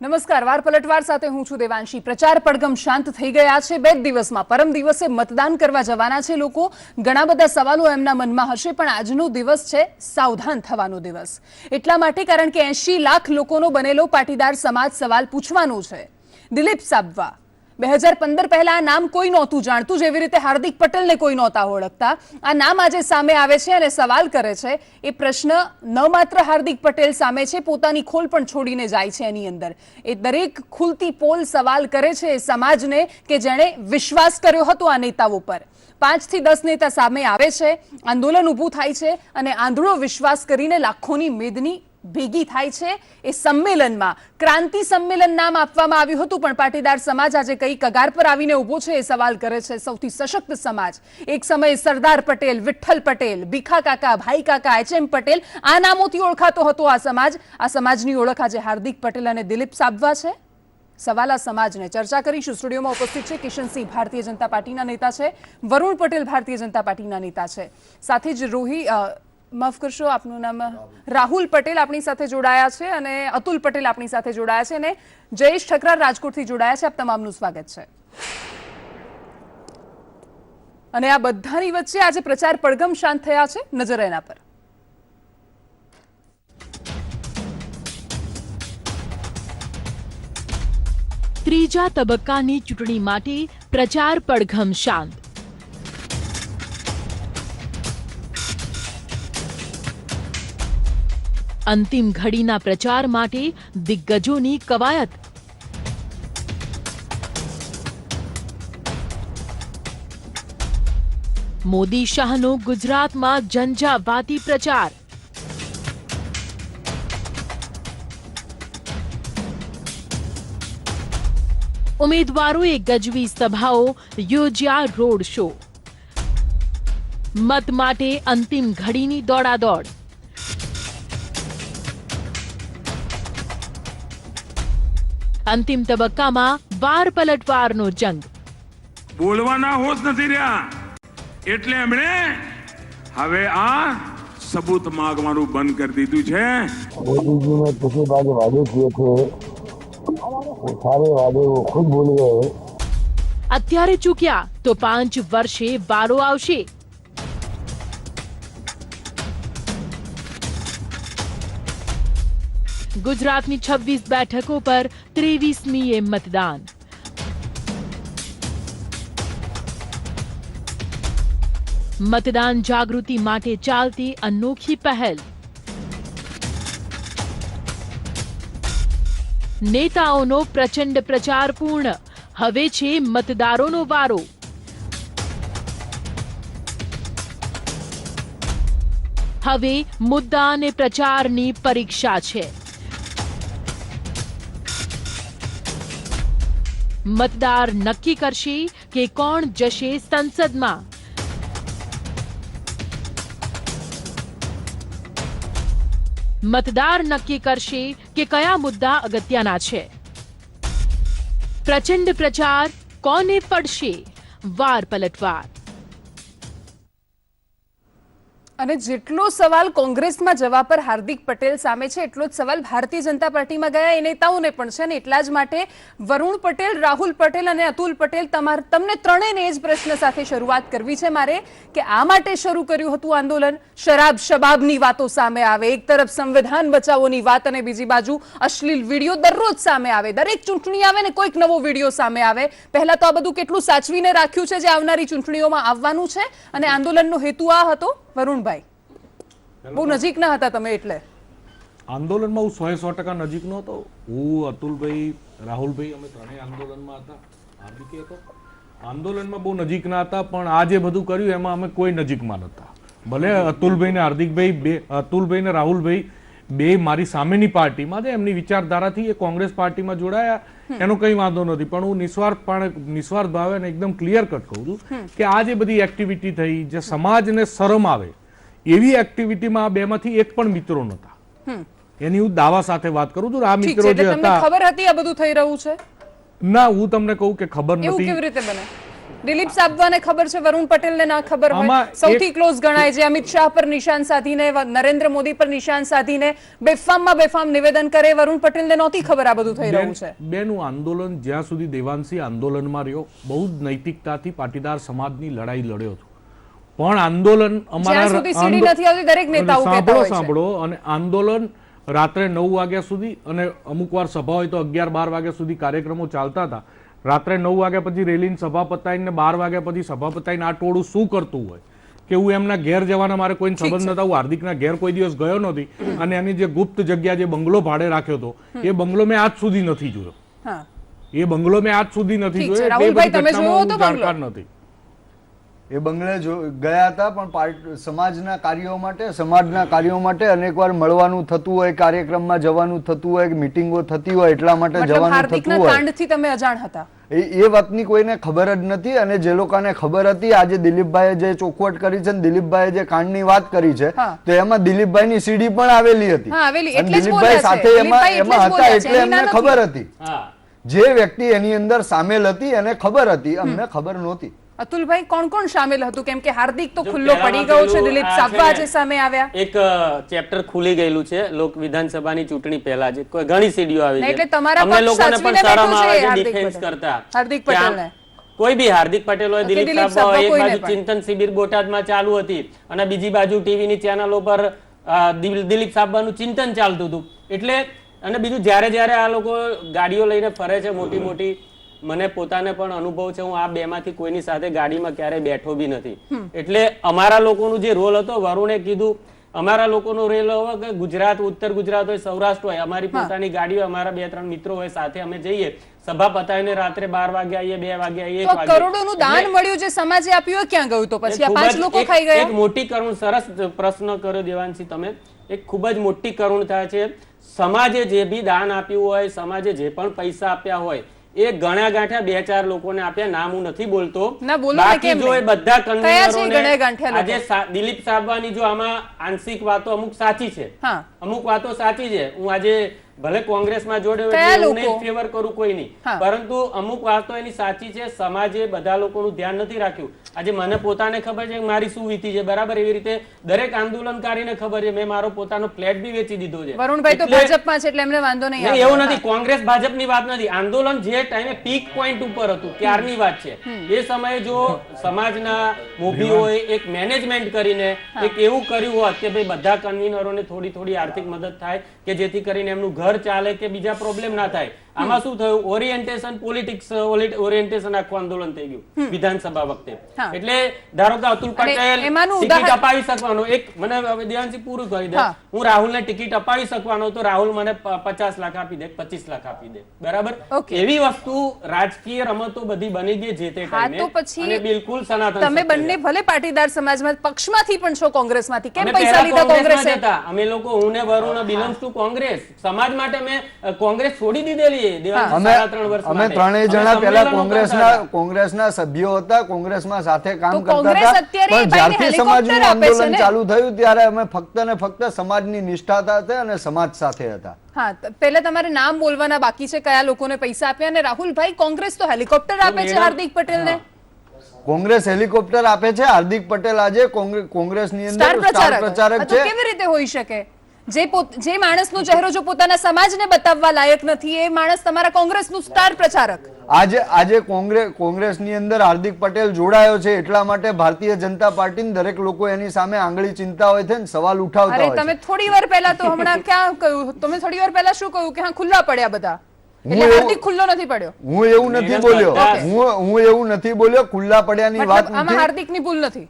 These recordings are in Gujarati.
નમસ્કાર, વાર પલટવાર સાથે હું છું દેવાંશી। પ્રચાર પડઘમ શાંત થઈ ગયા છે। 2 દિવસમાં પરમ દિવસે મતદાન કરવા જવાના છે લોકો। ઘણા બધા સવાલો એમના મનમાં હશે, પણ આજનો દિવસ છે સાવધાન થવાનો દિવસ। એટલા માટે કારણ કે 80 લાખ લોકોનો બનેલો પાટીદાર સમાજ સવાલ પૂછવાનો છે। દિલીપ સાબવા 2015 પહેલા આ નામ કોઈ નહોતું જાણતું, જેવી રીતે હાર્દિક પટેલને કોઈ નહોતા ઓળખતા। આ નામ આજે સામે આવે છે અને સવાલ કરે છે। એ પ્રશ્ન ન માત્ર હાર્દિક પટેલ સામે છે, પોતાની ખોલ પણ છોડીને જાય છે એની અંદર। એ દરેક ખુલતી પોલ સવાલ કરે છે એ સમાજને કે જેણે વિશ્વાસ કર્યો હતો આ નેતાઓ પર। 5 થી 10 નેતા સામે આવે છે, આંદોલન ઊભું થાય છે અને આંધળો વિશ્વાસ કરીને લાખોની મેદની ભેગી થાય છે। એ સંમેલનમાં ક્રાંતિ સંમેલન નામ આપવામાં આવ્યું હતું, પણ પાટીદાર સમાજ આજે કઈ કગાર પર આવીને ઊભો છે એ સવાલ કરે છે। સૌથી સશક્ત સમાજ, એક સમયે સરદાર પટેલ, વિઠ્ઠલ પટેલ, ભીખા કાકા, ભાઈ કાકા, HM પટેલ આ નામોથી ઓળખાતો હતો આ સમાજ। આ સમાજની ઓળખ આજે હાર્દિક પટેલ અને દિલીપ સાબવા છે। સવાલ આ સમાજને ચર્ચા કરીશું। સ્ટુડિયોમાં ઉપસ્થિત છે કિશનસિંહ, ભારતીય જનતા પાર્ટીના નેતા છે, વરુણ પટેલ ભારતીય જનતા પાર્ટીના નેતા છે, સાથે જ માફ કરશો આપનું નામ રાહુલ પટેલ આપણી સાથે જોડાયા છે અને અતુલ પટેલ આપણી સાથે જોડાયા છે અને જયેશ ઠકરાર રાજકોટથી જોડાયા છે। આપ તમામનું સ્વાગત છે। અને આ બધાની વચ્ચે આજે પ્રચાર પડઘમ શાંત થયા છે, નજર એના પર। ત્રીજા તબક્કાની ચૂંટણી માટે પ્રચાર પડઘમ શાંત। અંતિમ ઘડીના પ્રચાર માટે દિગ્ગજોની કવાયત। મોદી શાહનો ગુજરાતમાં ઝંઝાવાતી પ્રચાર। ઉમેદવારોએ ગજવી સભાઓ યોજ્યા, રોડ શો। મત માટે અંતિમ ઘડીની દોડાદોડ। અંતિમ તબક્કામાં વાર પલટવારનો જંગ। બોલવાના હોશ નથી રહ્યા, એટલે એમણે હવે આ સબૂત માંગવાનું બંધ કરી દીધું છે। मोदी जी ने पिछली बार जो वादे किए थे वो सारे वादे वो खुद भूल गए। અત્યારે ચૂક્યા તો 5 વર્ષે વારો આવશે। ગુજરાતની 26 બેઠકો પર 23મીએ મતદાન। મતદાન જાગૃતિ માટે ચાલતી અનોખી પહેલ। નેતાઓનો પ્રચંડ પ્રચાર પૂર્ણ, હવે છે મતદારોનો વારો। હવે મુદ્દા અને પ્રચારની પરીક્ષા છે। મતદાર નક્કી કરશે કે કોણ જશે સંસદમાં। મતદાર નક્કી કરશે કે કયા મુદ્દા અગત્યના છે। પ્રચંડ પ્રચાર કોને પડશે? વાર પલટવાર। અને જેટલો સવાલ કોંગ્રેસમાં જવા પર હાર્દિક પટેલ સામે છે, એટલો જ સવાલ ભારતીય જનતા પાર્ટીમાં ગયા એ નેતાઓને પણ છે। અને એટલા જ માટે વરુણ પટેલ, રાહુલ પટેલ અને અતુલ પટેલ, તમને ત્રણેયને એ જ પ્રશ્ન સાથે શરૂઆત કરવી છે મારે કે આ માટે શરૂ કર્યું હતું આંદોલન। શરાબ શબાબની વાતો સામે આવે, એક તરફ સંવિધાન બચાવોની વાત અને બીજી બાજુ અશ્લીલ વિડીયો દરરોજ સામે આવે। દરેક ચૂંટણી આવે ને કોઈક નવો વિડીયો સામે આવે। પહેલા તો આ બધું કેટલું સાચવીને રાખ્યું છે જે આવનારી ચૂંટણીઓમાં આવવાનું છે, અને આંદોલનનો હેતુ આ હતો। વરુણભાઈ, બહુ નજીક ના હતા તમે, એટલે આંદોલનમાં હું 100% નજીક નહોતો। હું, અતુલભાઈ, રાહુલભાઈ અમે ત્રણેય આંદોલનમાં હતા, હાર્દિકે હતો। આંદોલનમાં બહુ નજીક ના હતા, પણ આ જે બધું કર્યું એમાં અમે કોઈ નજીકમાં નહોતા। ભલે અતુલભાઈ ને હાર્દિકભાઈ અતુલભાઈ ને રાહુલભાઈ બે મારી સામેની પાર્ટીમાં છે, એમની વિચારધારાથી એ કોંગ્રેસ પાર્ટીમાં જોડાયા, એનો કંઈ વાંધો નથી। પણ હું નિસ્વાર્થ ભાવે અને એકદમ ક્લિયર કટ કહું છું કે આ જે બધી એક્ટિવિટી થઈ, જે સમાજને શરમ આવે એવી એક્ટિવિટીમાં આ બેમાંથી એક પણ મિત્રો નહોતા। એની હું દાવા સાથે વાત કરું છું। આ મિત્રો જે હતા, ખબર હતી આ બધું થઈ રહ્યું છે? ના, હું તમને કહું કે ખબર નથી। કેવી રીતે બને? દિલીપ સાબવાને ખબર છે, વરુણ પટેલને ના ખબર હોય? આમાં સૌથી ક્લોઝ ગણાય છે, અમિત શાહ પર નિશાન સાધીને, નરેન્દ્ર મોદી પર નિશાન સાધીને બેફામમાં બેફામ નિવેદન કરે. વરુણ પટેલને નહોતી ખબર આ બધું થઈ રહ્યું છે. બેનું આંદોલન જ્યાં સુધી દેવાંશી આંદોલનમાં રહ્યો, બહુ જ નૈતિકતાથી પાટીદાર સમાજની લડાઈ લડ્યો હતો. પણ આંદોલન જ્યાં સુધી સીડી નથી આવતી દરેક નેતાઓ કહેતા હોય છે. સાંભળો, અને આંદોલન રાત્રે 9 વાગ્યા સુધી, અને અમુક વાર સભા હોય તો 11-12 વાગ્યા સુધી કાર્યક્રમો ચાલતા હતા. રાત્રે 9 વાગ્યા પછી રેલીની સભા પતાવીને 12 વાગ્યા પછી સભા પતાવીને આ ટોળું શું કરતું હોય કે હું એમના ઘેર જવાના મારે કોઈ સંબંધ નતા. હું હાર્દિકના ઘેર કોઈ દિવસ ગયો નથી, અને એની જે ગુપ્ત જગ્યા, જે બંગલો ભાડે રાખ્યો હતો, એ બંગલો મેં આજ સુધી નથી જોયો. હા, એ બંગલો મેં આજ સુધી નથી ઠીક છે. જોયો. રાહુલભાઈ, તમે જોયો હતો બંગલો? જાણકાર નથી. એ બંગલે ગયા હતા, પણ સમાજના કાર્યો માટે અનેકવાર મળવાનું થતું હોય, કાર્યક્રમમાં જવાનું થતું હોય, મિટિંગો થતી હોય, એટલા માટે મતલબ જવાનું હાર્દિકના થતું હોય. કાંડથી તમે અજાણ હતા? એ વાતની કોઈને ખબર જ નથી. અને જે લોકોને ખબર હતી, આજે દિલીપભાઈએ જે ચોખવટ કરી છે, દિલીપભાઈએ જે કાંડની વાત કરી છે, તો એમાં દિલીપભાઈની સીડી પણ આવેલી હતી. હા, આવેલી. અને એટલે જ દિલીપભાઈ બોલ્યા છે. સાથે દિલીપભાઈ એટલે જ એમાં હતા, બોલ્યા છે. એટલે એની ના એમને નથી. ખબર હતી. જે વ્યક્તિ એની અંદર સામેલ હતી એને ખબર હતી, અમને ખબર નહોતી. અતુલભાઈ, કોણ કોણ સામેલ હતું? કેમ કે હાર્દિક તો ખુલ્લો પડી ગયો છે, દિલીપ સાબવા આજે સામે આવ્યા. એક ચેપ્ટર ખુલી ગયેલું છે લોક વિધાનસભાની ચૂંટણી પહેલા જ ઘણી સીડીઓ આવી છે. એટલે તમારા અમને પક્ષ લોકોને સાચવીને પણ શરમ બેઠું છે આવે છે હાર્દિક ડિફેન્સ પટેલ. કરતા. હાર્દિક કે આમ પટેલને. કોઈ બી હાર્દિક પટેલ હોય, દિલીપ દિલીપ સાબવા હોય, એક કોઈને બાજુ પણ. ચિંતન શિબિર બોટાદમાં ચાલુ હતી, અને બીજી બાજુ ટીવીની ચેનલો પર દિલીપ સાબવાનું ચિંતન ચાલતું હતું. એટલે અને બીજું જ્યારે આ લોકો ગાડીઓ લઈને ફરે છે મોટી મોટી, મને પોતાને પણ અનુભવ છે. હું આ બેમાંથી કોઈની સાથે ગાડીમાં ક્યારેય બેઠો બી નથી. એટલે અમારા લોકોનું જે રોલ હતો, વરુણે કીધું, અમારા લોકોનો રેલ હોય કે ગુજરાત, ઉત્તર ગુજરાત હોય, સૌરાષ્ટ્ર હોય, અમારી પોતાની ગાડી હોય, અમારા 2-3 મિત્રો હોય, સાથે અમે જઈએ, સભા પતાવીને રાત્રે 12 વાગે આવીએ, 2 વાગે આવીએ, 1 તો વાગે. કરોડોનું દાન મળ્યું જે સમાજે આપ્યું એ ક્યાં ગયું? તો પછી આ 5 લોકો ખાઈ ગયા. એક મોટી કરુણ, સરસ પ્રશ્ન કર્યો દેવાંશી તમે. એક ખૂબ જ મોટી કરુણતા છે. સમાજે જે બી દાન આપ્યું હોય, સમાજે જે પણ પૈસા આપ્યા હોય, એ ગણ્યા ગાંઠ્યા 2-4 લોકોને આપ્યા. નામ હું નથી બોલતો. ના, બોલો ને, બાકી કેમ જો એ નહીં? બધા કયા છે ગણ્યા કન્વીનરોને ગાંઠ્યા લોકો? આજે દિલીપ સાબવાની જો આમાં આંશિક વાતો અમુક સાચી છે, હા. અમુક વાતો સાચી છે. હું આજે ભલે કોંગ્રેસમાં જોડ્યો કયા એટલે હું લોકો? નહીં ફેવર કરું કોઈની, હા. પરંતુ અમુક વાતો એની સાચી છે. સમાજે બધા લોકોનું ધ્યાન નથી રાખ્યું. આજે મને પોતાને ખબર છે કે મારી શું વીતી છે, બરાબર. એવી રીતે દરેક આંદોલનકારીને ખબર છે. મેં મારો પોતાનો ફ્લેટ બી વેચી દીધો છે. વરુણભાઈ તો એટલે- ભાજપમાં છે એટલે એમને વાંધો નહીં નહીં, આવે. એવું નથી. કોંગ્રેસ ભાજપની વાત નથી. આંદોલન જે ટાઈમે પીક પોઈન્ટ ઉપર હતું ત્યારની વાત છે. એ સમયે જો સમાજના મોભી હોય એક મેનેજમેન્ટ કરીને એક એવું કર્યું હોત કે ભાઈ બધા કન્વીનરોને થોડી થોડી આર્થિક મદદ થાય, કે જેથી કરીને એમનું ઘર ચાલે, કે બીજા પ્રોબ્લેમ ના થાય. આમાં શું થયું? ઓરિએન્ટેશન, પોલિટિક્સ ઓરિએન્ટેશન આખું આંદોલન થઈ ગયું વિધાનસભા વખતે. હા. એટલે ધારો કે અતુલ પટેલ એમાંનું ટિકિટ ઉદાહરણ- અપાવી શકવાનો, એક મને હવે દેવાંશી પૂરું કરી દે, હા. હું રાહુલને ટિકિટ અપાવી શકવાનો, તો રાહુલ મને 50 લાખ આપી દે, 25 લાખ આપી દે, બરાબર. Okay. એવી વસ્તુ રાજકીય રમતો બધી બની ગઈ જે તે હા, ટાઈમે, તો પછી અને બિલકુલ સનાતન તમે સત્ય બંને છે. ભલે પાટીદાર સમાજમાં પક્ષમાંથી પણ છો, કોંગ્રેસમાંથી, કેમ અમે પૈસા પહેલા લીધા કોંગ્રેસમાં કોંગ્રેસે? જ હતા. અમે લોકો, હું ને વરુણ બિલોંગ્સ ટુ કોંગ્રેસ. સમાજ માટે મેં કોંગ્રેસ છોડી દીધેલી દેવાંશી, અમે 3.5 વર્ષ અમે માટે. ત્રણેય અમે જણા પહેલા સંમેલનો કોંગ્રેસના સભ્યો હતા, કોંગ્રેસમાં સાથે કામ તો કરતા કોંગ્રેસ હતા. અત્યારે એ પણ ભાઈને જ્યારથી હેલિકોપ્ટર સમાજનું આપે છે આંદોલન ને? ચાલુ થયું ત્યારે અમે ફક્ત ને ફક્ત સમાજની નિષ્ઠાતા હતા અને સમાજ સાથે હતા. હા, પહેલા તમારે નામ બોલવાના બાકી છે, કયા લોકોને પૈસા આપ્યા. અને રાહુલભાઈ, કોંગ્રેસ તો હેલિકોપ્ટર આપે છે મેડમ- હાર્દિક પટેલને. કોંગ્રેસ હેલિકોપ્ટર આપે છે. હાર્દિક પટેલ આજે કોંગ્રેસની સ્ટાર અંદર સ્ટાર પ્રચારક. પ્રચારક આ તો છે. કેવી રીતે હોઈ શકે? જે માણસનો ચહેરો જો પોતાના સમાજને બતાવવા લાયક નથી, એ માણસ તમારા કોંગ્રેસનું સ્ટાર પ્રચારક. આજે કોંગ્રેસની અંદર હાર્દિક પટેલ જોડાયો છે, એટલા માટે ભારતીય જનતા પાર્ટી દરેક લોકો એની સામે આંગળી ચિંતા હોય છે ને સવાલ ઉઠાવતા અરે હોય તમે છે. થોડી વાર પહેલા તો હમણાં ક્યાં કહ્યું? તમે થોડી વાર પહેલા શું કહ્યું કે હા ખુલ્લા પડ્યા બધા? હું એટલે એવું- હાર્દિક ખુલ્લો નથી પડ્યો. હું એવું નથી મેડમ, બોલ્યો. બધા- હું એવું નથી બોલ્યો. ખુલ્લા પડ્યાની વાત મતલબ આમાં નથી. હાર્દિકની ભૂલ નથી.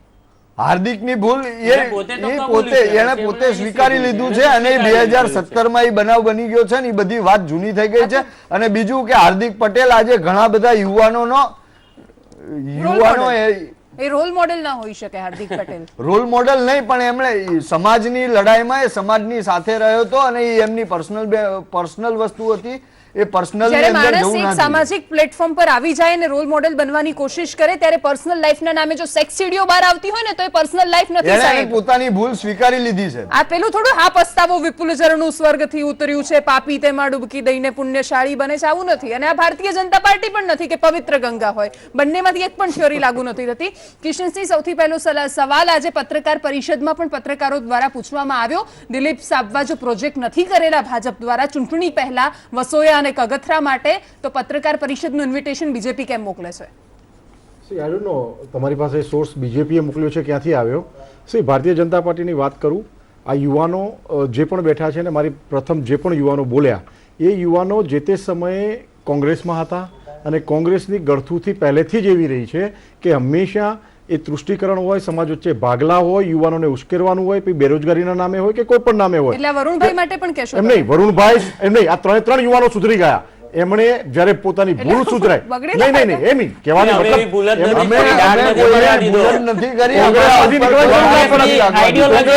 હાર્દિકની ભૂલ એને પોતે તો કબૂલ્યું છે. એને એમણે પોતે એની સ્વીકારી લીધું છે, એને અને સ્વીકારી લીધું 2017 માં એ બનાવ બની ગયો છે ને એ બધી વાત જૂની થઈ ગઈ છે. અને બીજું કે હાર્દિક પટેલ આજે ઘણા બધા યુવાનો એ રોલ મોડેલ ના હોઈ શકે હાર્દિક પટેલ. રોલ મોડેલ નહીં, પણ એમણે સમાજની લડાઈમાં એ સમાજની સાથે રહ્યો હતો અને એ એમની પર્સનલ વસ્તુ હતી. એ પર્સનલ જ્યારે અંદર માણસ જવું એક ના જોઈએ. સામાજિક પ્લેટફોર્મ પર આવી જાય અને રોલ મોડેલ બનવાની કોશિશ કરે ત્યારે પર્સનલ લાઈફના નામે જો સેક્સ સીડીઓ બહાર આવતી હોય ને તો એ પર્સનલ લાઈફ નથી એણે સાહેબ. પોતાની ભૂલ સ્વીકારી લીધી છે. આ પેલું થોડું હા પસ્તાવો વિપુલચરણનું સ્વર્ગથી ઉતર્યું છે, પાપી તેમાં ડૂબકી દઈને પુણ્યશાળી બને છે, આવું નથી. અને આ ભારતીય જનતા પાર્ટી પણ નથી કે પવિત્ર ગંગા હોય. બંનેમાંથી એક પણ થિયોરી લાગુ નથી થતી. કિશનસિંહ, સૌથી પહેલો સવાલ આજે પત્રકાર પરિષદમાં પણ પત્રકારો દ્વારા પૂછવામાં આવ્યો. દિલીપ સાબવા જો પ્રોજેક્ટ નથી કરેલા ભાજપ દ્વારા ચૂંટણી પહેલા વસોયા અને કગથરા માટે, તો પત્રકાર પરિષદનું ઇન્વિટેશન બીજેપી કેમ મોકલે છે? સી આઈ ડોન્ટ નો તમારી પાસે સોર્સ બીજેપીએ મોકલ્યો છે ક્યાંથી આવ્યો. સી ભારતીય જનતા પાર્ટીની વાત કરું, આ યુવાનો જે પણ બેઠા છે ને મારી પ્રથમ જે પણ યુવાનો બોલ્યા એ યુવાનો જે તે સમયે કોંગ્રેસમાં હતા અને કોંગ્રેસની ગળથુથી પહેલેથી જ એવી રહી છે કે હંમેશા એ તૃષ્ટિકરણ હોય, સમાજ વચ્ચે ભાગલા હોય, યુવાનોને ઉશ્કેરવાનું હોય, પછી બેરોજગારીના નામે હોય કે કોઈ પણ નામે હોય. એટલે વરુણભાઈ માટે પણ કહેશો? એમ નહીં, વરુણભાઈ એમ નહીં, આ ત્રણ યુવાનો સુધરી ગયા. એમણે જ્યારે પોતાની ભૂલ સુધરાય, નહીં એમ નહીં કહેવાનો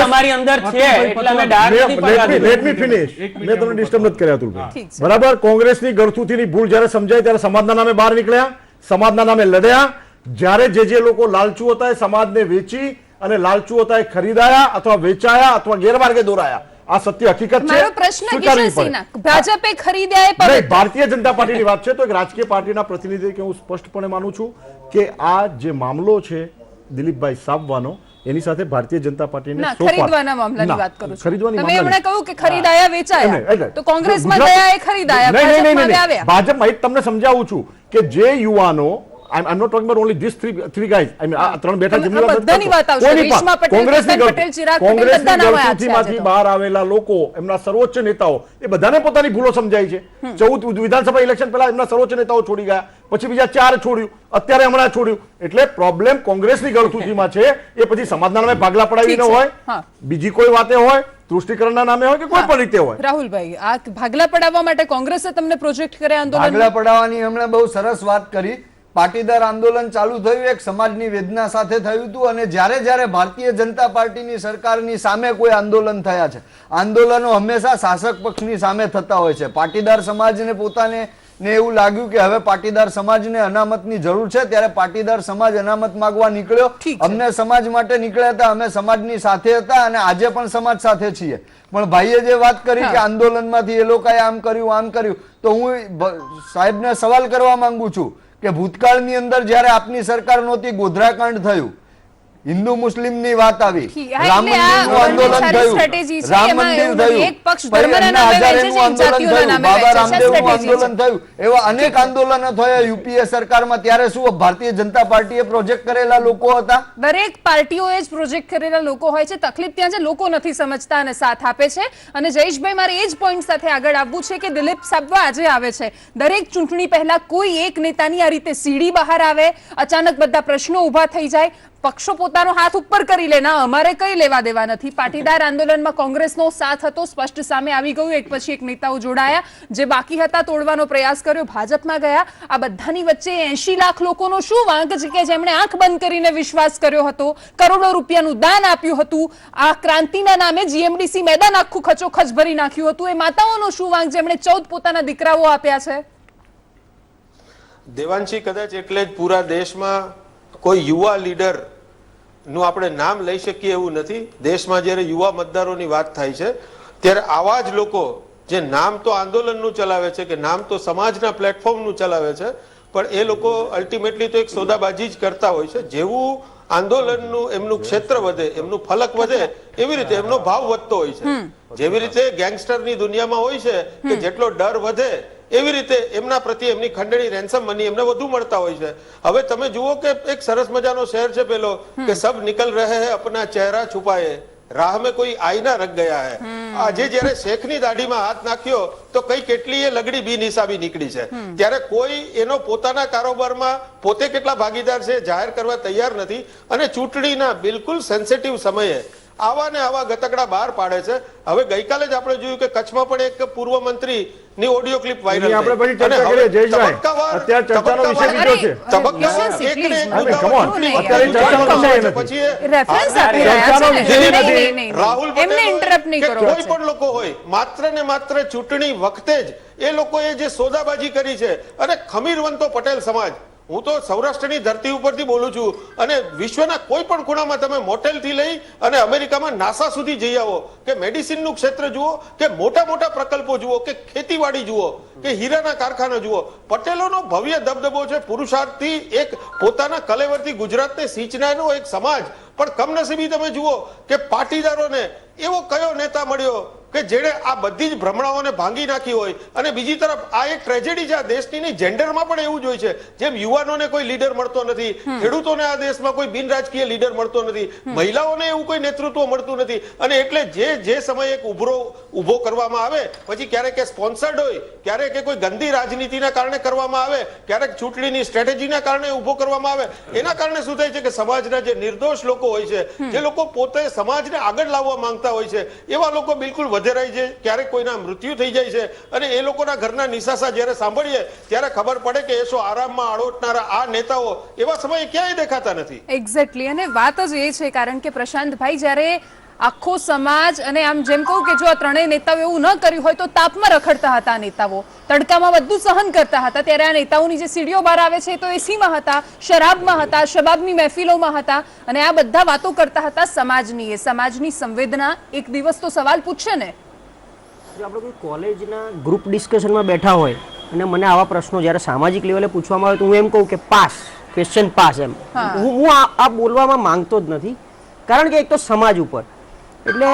અમારી અંદર છે એટલે અમે ડાર્ક નથી પડવા લેટ મી ફિનિશ. મેં તમને ડિસ્ટર્બ નથી કર્યા અતુલભાઈ. બરાબર, કોંગ્રેસની ગળથુથીની ભૂલ જ્યારે સમજાય ત્યારે સમાજના નામે બહાર નીકળ્યા, સમાજના નામે લડ્યા. જ્યારે જે લોકો લાલચુ હતા એ સમાજને વેચી અને લાલચુ હતા એ ખરીદાયા અથવા વેચાયા અથવા ગેરમાર્ગે દોરાયા. આ સત્ય હકીકત છે. મારો પ્રશ્ન કિશનસિંહના, ભાજપે ખરીદ્યા એ નહીં, ભારતીય જનતા પાર્ટીની વાત છે તો એક રાજકીય પાર્ટીના પ્રતિનિધિ તરીકે હું સ્પષ્ટપણે માનું છું કે આ જે મામલો છે દિલીપભાઈ સાબવાનો, એની સાથે ભારતીય જનતા પાર્ટીને ખરીદવાના મામલાની વાત કરું છું. ખરીદવાની તમે હમણાં કહ્યું કે ખરીદાયા વેચાયા, તો કોંગ્રેસમાં ગયા એ ખરીદાયા, ભાજપમાં આવ્યા. ભાજપમાં એક તમને સમજાવું છું કે જે યુવાનો I'm not talking about only these three guys. I mean, આ ત્રણ બેઠા જેમની વાત બધાની વાત આવશે. રેશમા પટેલ, કેતન પટેલ, ચિરાગ પટેલ, બધા નામ આવ્યા છે આજે તો. બહાર આવેલા લોકો, એમના સર્વોચ્ચ નેતાઓ, એ બધાને પોતાની ભૂલો સમજાય છે. 14 વિધાનસભા ઇલેક્શન પહેલા એમના સર્વોચ્ચ નેતાઓ છોડી ગયા, પછી બીજા 4 છોડ્યું, અત્યારે હમણાં છોડ્યું. એટલે પ્રોબ્લેમ કોંગ્રેસની ગળથૂથીમાં છે. એ પછી સમાજના નામે ભાગલા પડાવી ન હોય, બીજી કોઈ વાતે હોય, તૃષ્ટિકરણના નામે હોય કે કોઈ પણ રીતે હોય. રાહુલભાઈ, આ ભાગલા પડાવવા માટે કોંગ્રેસે તમને પ્રોજેક્ટ કરે આંદોલન? ભાગલા પડાવવાની હમણાં બહુ સરસ વાત કરી. પાટીદાર આંદોલન ચાલુ થયું એક સમાજની વેદના સાથે થયું હતું અને જ્યારે ભારતીય જનતા પાર્ટીની સરકારની સામે કોઈ આંદોલન થયા છે, આંદોલનો હંમેશા શાસક પક્ષની સામે થતા હોય છે. પાટીદાર સમાજને પોતાને એવું લાગ્યું કે હવે પાટીદાર સમાજને અનામતની જરૂર છે, ત્યારે પાટીદાર સમાજ અનામત માંગવા નીકળ્યો. અમને સમાજ માટે નીકળ્યા હતા, અમે સમાજની સાથે હતા અને આજે પણ સમાજ સાથે છીએ. પણ ભાઈએ જે વાત કરી કે આંદોલનમાંથી એ લોકોએ આમ કર્યું, તો હું સાહેબને સવાલ કરવા માંગુ છું કે ભૂતકાળની અંદર જ્યારે આપની સરકાર નહોતી, ગોધરાકાંડ થયું, હિન્દુ મુસ્લિમની વાત આવી, રામ મંદિરનું આંદોલન થયું, રામ મંદિર થયું, બાબા રામદેવનું આંદોલન થયું, એવા અનેક આંદોલનો થયા યુપીએ સરકારમાં. ત્યારે શું ભારતીય જનતા પાર્ટીએ પ્રોજેક્ટ કરેલા લોકો હતા? દરેક પાર્ટીઓએ જ પ્રોજેક્ટ કરેલા લોકો હોય છે. તકલીફ ત્યાં છે લોકો નથી સમજતા અને સાથ આપે છે. અને જયેશભાઈ, મારે એ જ પોઈન્ટ સાથે આગળ આવવું છે કે દિલીપ સાબવા આજે આવે છે, દરેક ચૂંટણી પહેલા કોઈ એક નેતાની આ રીતે સીડી બહાર આવે, અચાનક બધા પ્રશ્નો ઉભા થઈ જાય, પક્ષો પોતાનો હાથ ઉપર કરી લે, ના અમારે કઈ લેવા દેવા નથી. પાટીદાર આંદોલનમાં કોંગ્રેસનો સાથ હતો, સ્પષ્ટ સામે આવી ગયું. એક પછી એક નેતાઓ જોડાયા, જે બાકી હતા તોડવાનો પ્રયાસ કર્યો, ભાજપમાં ગયા. આ બધાની વચ્ચે 80 લાખ લોકોનો શું વાંક છે કે જેમણે આંખ બંધ કરીને વિશ્વાસ કર્યો હતો, કરોડો રૂપિયાનું દાન આપ્યું હતું, આ ક્રાંતિના નામે જીએમડીસી મેદાન આખું ખચોખચ ભરી નાખ્યું હતું. એ માતાઓનો શું વાંક જેમણે 14 પોતાના દીકરાઓ આપ્યા છે? દેવાંશી, કદાચ એટલે જ પૂરા દેશમાં કોઈ યુવા લીડર નું આપણે નામ લઈ શકીએ એવું નથી. દેશમાં જ્યારે યુવા મતદારોની વાત થાય છે ત્યારે આવા જ લોકો જે નામ તો આંદોલનનું ચલાવે છે કે નામ તો સમાજના પ્લેટફોર્મનું ચલાવે છે, પણ એ લોકો અલ્ટિમેટલી તો એક સોદાબાજી જ કરતા હોય છે. જેવું આંદોલનનું એમનું ક્ષેત્ર વધે, એમનું ફલક વધે, એવી રીતે એમનો ભાવ વધતો હોય છે. જેવી રીતે ગેંગસ્ટરની દુનિયામાં હોય છે કે જેટલો ડર વધે એવી રીતે એમના પ્રત્યે એમની ખંડણી રેન્સમ મની એમને વધુ મળતા હોય છે. હવે તમે જુઓ કે એક સરસ મજાનો શેર છે પેલો કે સબ નિકલ રહે હે અપના ચહેરા છુપાએ, રાહ में कोई आईना रख गया है. આજે જ્યારે શેખની દાઢીમાં હાથ નાખ્યો તો કઈ કેટલી લગડી બિનહિસાબી નીકળી છે. ત્યારે કોઈ એનો પોતાના કારોબારમાં પોતે કેટલા ભાગીદાર છે જાહેર કરવા તૈયાર નથી. અને ચૂંટણીના બિલકુલ સેન્સિટિવ સમયે આવા ને આવા ગતકડા બહાર પાડે છે. હવે ગઈકાલે જ આપણે જોયું કે કચ્છમાં પણ એક પૂર્વ મંત્રી ની ઓડિયો ક્લિપ વાયરલ થઈ. આપણે પછી ચર્ચા કરીએ જયેશભાઈ. અત્યારે ચર્ચાનો વિષય બીજો છે. રાહુલ પટેલ કોઈ પણ લોકો હોય, માત્ર ને માત્ર ચૂંટણી વખતે જ એ લોકોએ જે સોદાબાજી કરી છે, અને ખમીરવંતો પટેલ સમાજ, હું તો સૌરાષ્ટ્રની ધરતી ઉપરથી બોલું છું, અને વિશ્વના કોઈ પણ ખૂણામાં તમે મોટેલથી લઈ અને અમેરિકામાં નાસા સુધી જઈ આવો, કે મેડિસિનનું ક્ષેત્ર જુઓ, કે મોટા મોટા પ્રકલ્પો જુઓ, કે ખેતીવાડી જુઓ, કે હીરાના કારખાના જુઓ, પટેલોનો ભવ્ય દબદબો છે. પુરુષાર્થથી એક પોતાના કલેવરથી ગુજરાતને સિંચનારનો એક સમાજ. પણ કમનસીબી તમે જુઓ કે પાટીદારોને એવો કયો નેતા મળ્યો કે જેણે આ બધી જ ભ્રમણાઓને ભાંગી નાખી હોય. અને બીજી તરફ આ એક ટ્રેજેડી છે આ દેશની નહીં, જેન્ડરમાં પણ એવું જ હોય છે. જેમ યુવાનોને કોઈ લીડર મળતો નથી, ખેડૂતોને આ દેશમાં કોઈ બિન રાજકીય લીડર મળતો નથી, મહિલાઓને એવું કોઈ નેતૃત્વ મળતું નથી. અને એટલે જે સમયે એક ઉભો કરવામાં આવે, પછી ક્યારેક એ સ્પોન્સર્ડ હોય, ક્યારેક કોઈ ગંદી રાજનીતિના કારણે કરવામાં આવે, ક્યારેક ચૂંટણીની સ્ટ્રેટેજીના કારણે ઉભો કરવામાં આવે. એના કારણે શું થાય છે કે સમાજના જે નિર્દોષ લોકો હોય છે, જે લોકો પોતે સમાજને આગળ લાવવા માંગતા હોય છે, એવા લોકો બિલકુલ વધેરાય છે. ક્યારેક કોઈના મૃત્યુ થઈ જાય છે, અને એ લોકોના ઘરના નિશાસા જ્યારે સાંભળીએ ત્યારે ખબર પડે કે એસો આરામમાં આળોટનારા આ નેતાઓ એવા સમયે ક્યાંય દેખાતા નથી. એક્ઝેક્ટલી. અને વાત જ એ છે, કારણ કે પ્રશાંતભાઈ, જ્યારે આખો સમાજ, અને આમ જેમ કહું કે જો આ ત્રણેય નેતાઓ એવું ન કર્યું હોય તો તાપમાં રખડતા હતા નેતાઓ, તડકામાં બધું સહન કરતા હતા, ત્યારે આ નેતાઓની જે સીડીઓ બહાર આવે છે તો એસીમાં હતા, શરાબમાં હતા, શબાબની મહેફિલોમાં હતા, અને આ બધા વાતો કરતા હતા સમાજની. એ સમાજની સંવેદના એક દિવસ તો સવાલ પૂછશે ને. જો આપણે કોઈ કોલેજના ગ્રુપ ડિસ્કશનમાં બેઠા હોય અને મને આવા પ્રશ્નો જ્યારે સામાજિક લેવલે પૂછવામાં આવે તો હું એમ કહું કે પાસ, ક્વેશ્ચન પાસ. એમ હું આ બોલવામાં માંગતો જ નથી, કારણ કે એક તો સમાજ ઉપર, એટલે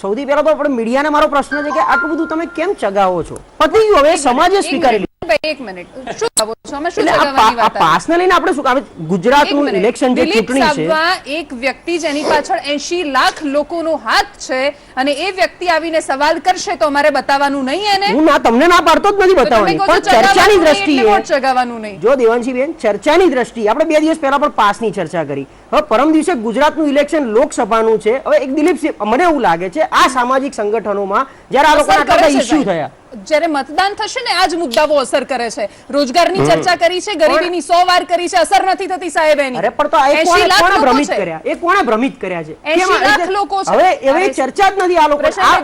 સૌથી પહેલા તો આપણે મીડિયાને મારો પ્રશ્ન છે કે આટલું બધું તમે કેમ ચગાવો છો? પતી ગયું, હવે સમાજે સ્વીકારી લીધું. એક મિનિટ, શું કહો છો? આમાં શું ચગાવવાની વાત? આ પાસને લઈને આપણે શું, ગુજરાતનું ઇલેક્શન જે ચૂંટણી છે, એક વ્યક્તિ જેની પાછળ 80 લાખ લોકોનો હાથ છે, અને એ વ્યક્તિ આવીને સવાલ કરશે તો અમારે બતાવવાનું નહીં એને? હું તમને ના પાડતો જ નથી બતાવવાની, પણ ચર્ચાની દ્રષ્ટિએ ચગાવવાનું નહીં. જો દેવાંશીબેન, ચર્ચાની દ્રષ્ટિએ આપણે 2 દિવસ પહેલા પણ પાસની ચર્ચા કરી. હવે પરમ દિવસે ગુજરાતનું ઇલેક્શન લોકસભાનું છે. હવે એક દિલીપ, મને એવું લાગે છે આ સામાજિક સંગઠનોમાં જ્યારે આ લોકોના ઇસ્યુ થયા, જ્યારે મતદાન થશે ને આ જ મુદ્દાઓ અસર કરે છે. રોજગારની ચર્ચા કરી છે, ગરીબીની 100 વાર કરી છે, અસર નથી થતી સાહેબ એની. અરે પણ તો આ કોણે ભ્રમિત કર્યા? એ કોણે ભ્રમિત કર્યા છે? 80 લાખ લોકો છે. હવે ચર્ચા જ નથી આ લોકો.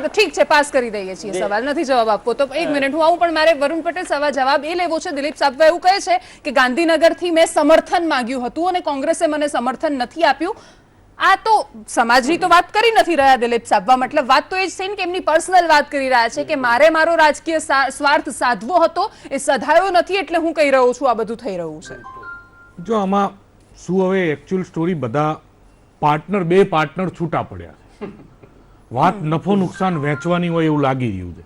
ઠીક છે, પાસ કરી દઈએ છીએ, સવાલ નથી જવાબ આપવો તો. એક મિનિટ, હું આવું, પણ મારે વરુણ પટેલ જવાબ એ લેવો છે. દિલીપ સાબવા એવું કહે છે કે ગાંધીનગરથી મેં સમર્થન માંગ્યું હતું અને કોંગ્રેસે મને સમર્થન નથી આપ્યું. આ તો સમાજની તો વાત કરી નથી રહ્યા દિલીપ સાબવા. મતલબ વાત તો એ જ છે ને કે એમની પર્સનલ વાત કરી રહ્યા છે કે મારે મારો રાજકીય સ્વાર્થ સાધવો હતો, એ સધાયો નથી, એટલે હું કહી રહ્યો છું આ બધું થઈ રહ્યું છે. જો આમાં શું, હવે એકચ્યુઅલ સ્ટોરી, બધા બે પાર્ટનર છૂટા પડ્યા છે. વાત નફો નુકસાન વહેંચવાની હોય એવું લાગી રહ્યું છે.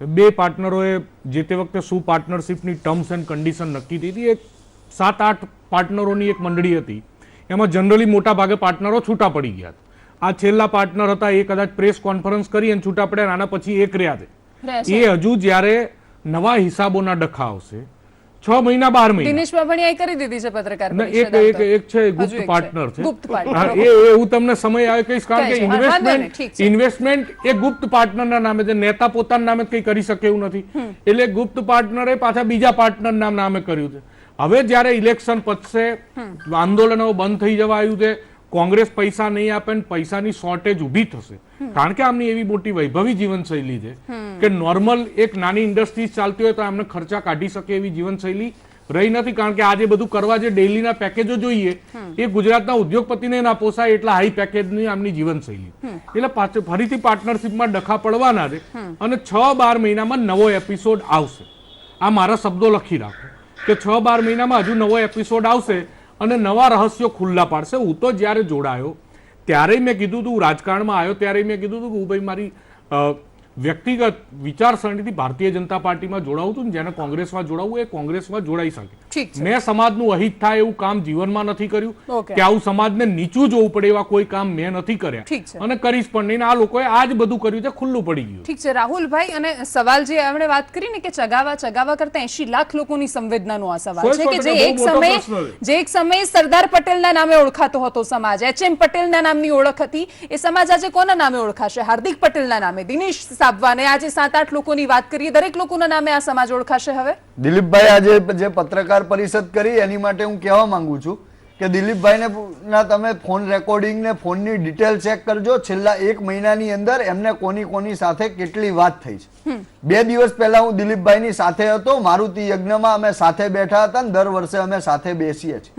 બે પાર્ટનરોએ જે તે વખતે શું પાર્ટનરશિપની ટર્મ્સ એન્ડ કન્ડિશન નક્કી થઈ હતી, એક 7-8 પાર્ટનરોની એક મંડળી હતી, એમાં જનરલી મોટા ભાગે પાર્ટનરો છૂટા પડી ગયા. આ છેલ્લા પાર્ટનર હતા, એ કદાચ પ્રેસ કોન્ફરન્સ કરી અને છૂટા પડ્યા, આના પછી એક રહ્યા છે. એ હજુ જ્યારે નવા હિસાબોના ડખા આવશે 6 મહિના 12 મહિના, દિનેશ બાભણીયાએ કરી દીધી છે પત્રકાર પરિષદ. એક છે ગુપ્ત પાર્ટનર છે, એ હું તમને સમય આવે કહીશ, કારણ કે ઇન્વેસ્ટમેન્ટ એ ગુપ્ત પાર્ટનરના નામે છે, નેતા પોતાના નામે કઈ કરી શકે એવું નથી. એટલે ગુપ્ત પાર્ટનરે પાછા બીજા પાર્ટનરના નામે કર્યું છે. હવે જ્યારે ઇલેક્શન પતશે, આંદોલનો બંધ થઈ જવા આવ્યું છે, કોંગ્રેસ પૈસા નહીં આપે, પૈસાની શોર્ટેજ ઊભી થશે. કારણ કે આમની એવી મોટી વૈભવી જીવનશૈલી છે કે નોર્મલ એક નાની ઇન્ડસ્ટ્રીઝ ચાલતી હોય તો આમને ખર્ચા કાઢી શકે એવી જીવનશૈલી રહી નથી. કારણ કે આજે બધું કરવા જે ડેઈલીના પેકેજો જોઈએ એ ગુજરાતના ઉદ્યોગપતિને ના પોસાય, એટલા હાઈ પેકેજની આમની જીવનશૈલી. એટલે ફરીથી પાર્ટનરશિપમાં ડખા પડવાના છે, અને 6-12 મહિનામાં નવો એપિસોડ આવશે. આ મારા શબ્દો લખી રાખો કે 6-12 મહિનામાં હજુ નવો એપિસોડ આવશે અને નવા રહસ્યો ખુલ્લા પાડશે. હું તો જ્યારે જોડાયો ત્યારે મેં કીધું હતું, રાજકારણમાં આવ્યો ત્યારે મેં કીધું હતું કે હું ભાઈ મારી વ્યક્તિગત વિચારસરણીથી ભારતીય જનતા પાર્ટીમાં જોડાવું છું ને જેને કોંગ્રેસમાં જોડાવું એ કોંગ્રેસમાં જોડાઈ શકે. ઠીક છે. મેં સમાજનું અહિત થાય એવું કામ જીવનમાં નથી કર્યું ઓકે. કે આવું સમાજને નીચું જોવું પડે એવા કોઈ કામ મેં નથી કર્યા ઠીક છે. અને કરીશ પણ નહીં. આ લોકોએ આ જ બધું કર્યું છે, ખુલ્લું પડી ગયું. ઠીક છે રાહુલભાઈ, અને સવાલ જે આપણે વાત કરી ને કે ચગાવા કરતા 80 લાખ લોકોની સંવેદનાનો આ સવાલ છે કે જે એક સમયે સરદાર પટેલના નામે ઓળખાતો હતો સમાજ, HM પટેલના નામની ઓળખ હતી, એ સમાજ આજે કોના નામે ઓળખાશે? હાર્દિક પટેલના નામે, દિનેશ સાબવાને આજે 7-8 લોકોની વાત કરીએ, દરેક લોકોના નામે આ સમાજ ઓળખાશે હવે? દિલીપભાઈ આજે જે પત્રકાર પરિષદ કરી એની માટે હું કહેવા માંગુ છું કે દિલીપભાઈને ના તમે ફોન રેકોર્ડિંગ ને ફોનની ડિટેલ ચેક કરજો. છેલ્લા 1 મહિનાની અંદર એમને કોની સાથે કેટલી વાત થઈ છે. 2 દિવસ પહેલા હું દિલીપભાઈની સાથે હતો, મારુતિ યજ્ઞમાં અમે સાથે બેઠા હતા. દર વર્ષે અમે સાથે બેસીએ છીએ.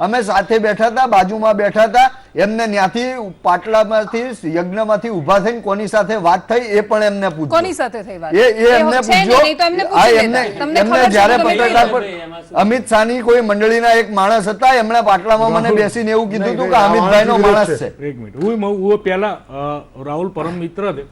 અમે સાથે બેઠા હતા, બાજુમાં બેઠા હતા. એમને ત્યાંથી પાટલામાંથી યજ્ઞમાંથી ઉભા થઈને કોની સાથે વાત થઈ એ પણ એમને પૂછ્યું. કોની સાથે થઈ વાત? એમને પૂછ્યો. એમને જ્યારે પત્રકાર પર અમિત શાહની કોઈ મંડળીના એક માણસ હતા, એમણે પાટલામાં મને બેસીને એવું કીધું હતું કે અમિતભાઈનો માણસ છે. એક મિનિટ, હું પહેલા રાહુલ પરમ મિત્ર છે.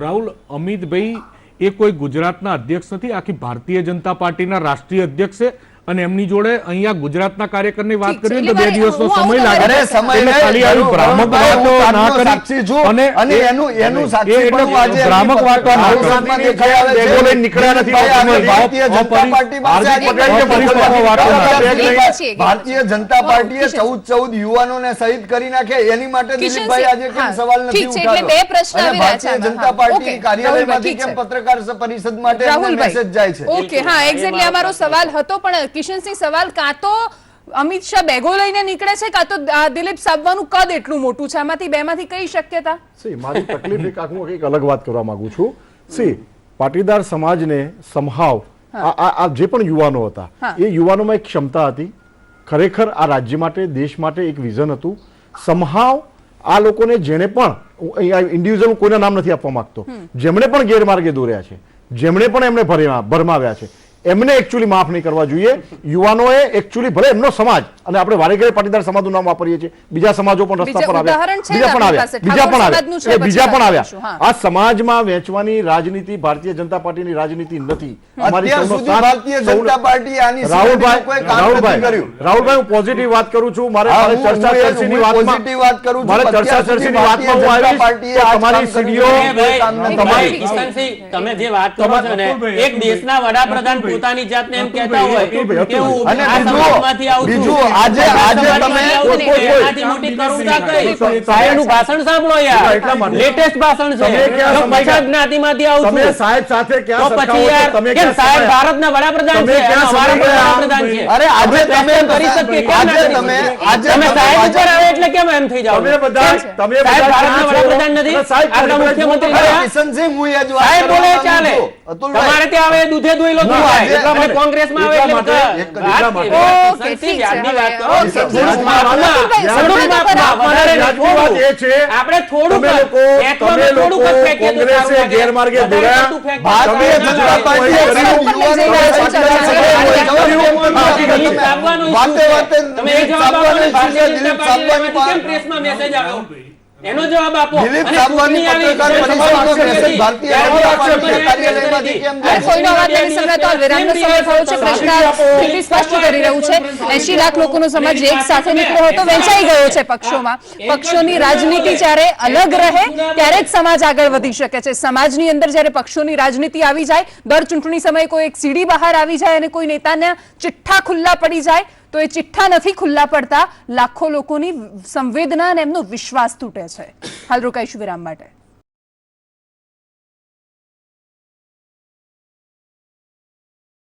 રાહુલ, અમિતભાઈ એ કોઈ ગુજરાતના અધ્યક્ષ નથી, આખી ભારતીય જનતા પાર્ટીના રાષ્ટ્રીય અધ્યક્ષ છે અને એમની જોડે અહીંયા ગુજરાતના કાર્યકરની વાત કરીએ તો 2 દિવસનો સમય લાગે. અરે સમય ખાલી આવી ભ્રામક વાતો ના કરી અને એનું સાક્ષી પણ આજે ભ્રામક વાતો ના ભાજપમાં દેખાઈ આવે છે. બેગો લઈને નીકળ્યા નથી. ભારતીય જનતા પાર્ટી પાસે ભારતીય જનતા પાર્ટીએ 14 યુવાનોને શહીદ કરી નાખ્યા. એની માટે દિલીપભાઈ આજે કેમ સવાલ નથી ઉઠાવ્યો? અને ભારતીય જનતા પાર્ટી કાર્યાલયમાંથી કેમ પત્રકાર પરિષદ માટે મેસેજ જાય છે? ઓકે, હા, એક્ઝેક્ટલી અમારો સવાલ હતો. પણ કિશનસિંહ, સવાલ કાં તો અમિત શાહ બેગો લઈને નીકળે છે કાં તો દિલીપ સાબવાનું કદ એટલું મોટું છે. આમાંથી બેમાંથી કઈ શક્યતા? મારી તકલીફ એક હું એક અલગ વાત કરવા માંગુ છું. પાટીદાર સમાજને સમહાવ આ જે પણ યુવાનો હતા એ યુવાનોમાં એક ક્ષમતા હતી, ખરેખર આ રાજ્ય માટે, દેશ માટે એક વિઝન હતું. સમહાવ આ લોકોને જેણે પણ, ઇન્ડિવિજ્યુઅલ કોઈના નામ નથી આપવા માંગતો, જેમણે પણ ગેરમાર્ગે દોર્યા છે, જેમણે પણ એમને ભરમાવ્યા છે, એમને એકચ્યુઅલી માફ નહીં કરવા જોઈએ. યુવાનોએ એકચ્યુઅલી ભલે એમનો સમાજ, અને આપણે વારે ઘરે પાટીદાર સમાજનું નામ વાપરીએ છીએ, બીજા સમાજો પણ રસ્તા પર આવ્યા, બીજા પણ આવ્યા. આ સમાજમાં વહેંચવાની રાજનીતિ ભારતીય જનતા પાર્ટીની રાજનીતિ નથી. રાહુલભાઈ, હું પોઝિટિવ વાત કરું છું. મારે ચર્ચા ચર્ચીની વાતમાં હું આવીશ. તમારી સીડીઓ, તમે જે વાત કરો છો ને, એક દેશના વડાપ્રધાન પોતાની જાતને એમ કહેતા હોય કે હું આ સમાજમાંથી આવું છું, આજે તમે એનાથી મોટી કરુણતા કઈ? સાહેબનું ભાષણ સાંભળો યાર, લેટેસ્ટ ભાષણ છે. પછાત જ્ઞાતિમાંથી આવું છું, તમે સાહેબ સાથે ક્યાં તો પછી યાર કેમ સાહેબ ભારતના વડાપ્રધાન છે, વડાપ્રધાન છે? અરે આજે તમે કરી શકીએ કેમ ના? તમે સાહેબ ઉપર આવે એટલે કેમ એમ થઈ જાવ? સાહેબ ભારતના વડાપ્રધાન નથી, આપણા મુખ્યમંત્રી છે. કિશનસિંહ, હું એ જ વાત સાહેબ બોલે ચાલે, તમારે ત્યાં આવે દૂધે દોઈ લો અને કોંગ્રેસમાં આવે આપણે થોડું ગેરમાર્ગે મેસેજ આવ્યો એનો જવાબ આપો. દિલીપ સાબવાની પત્રકાર પરિષદનો મેસેજ ભારતીય જનતા પાર્ટી કાર્યાલયમાંથી કેમ જાય? કોઈનો અવાજ નથી સંભળાતો. વિરામનો સમય થયો છે. પ્રશ્ન દિલ્હી સ્પષ્ટ કરી રહ્યું છે 80 લાખ લોકોનો સમાજ એક સાથે નીકળ્યો હતો, વહેંચાઈ ગયો છે પક્ષોમાં. પક્ષોની રાજનીતિ જ્યારે અલગ રહે ત્યારે જ સમાજ આગળ વધી શકે છે. સમાજની અંદર જ્યારે પક્ષોની રાજનીતિ આવી જાય, દર ચૂંટણી સમયે કોઈ એક સીડી બહાર આવી જાય અને કોઈ નેતાના ચિઠ્ઠા ખુલ્લા પડી જાય તો એ ચિઠ્ઠા નથી ખુલ્લા પડતા, લાખો લોકોની સંવેદના અને એમનો વિશ્વાસ તૂટે છે. હાલ રોકાઈશું વિરામ માટે.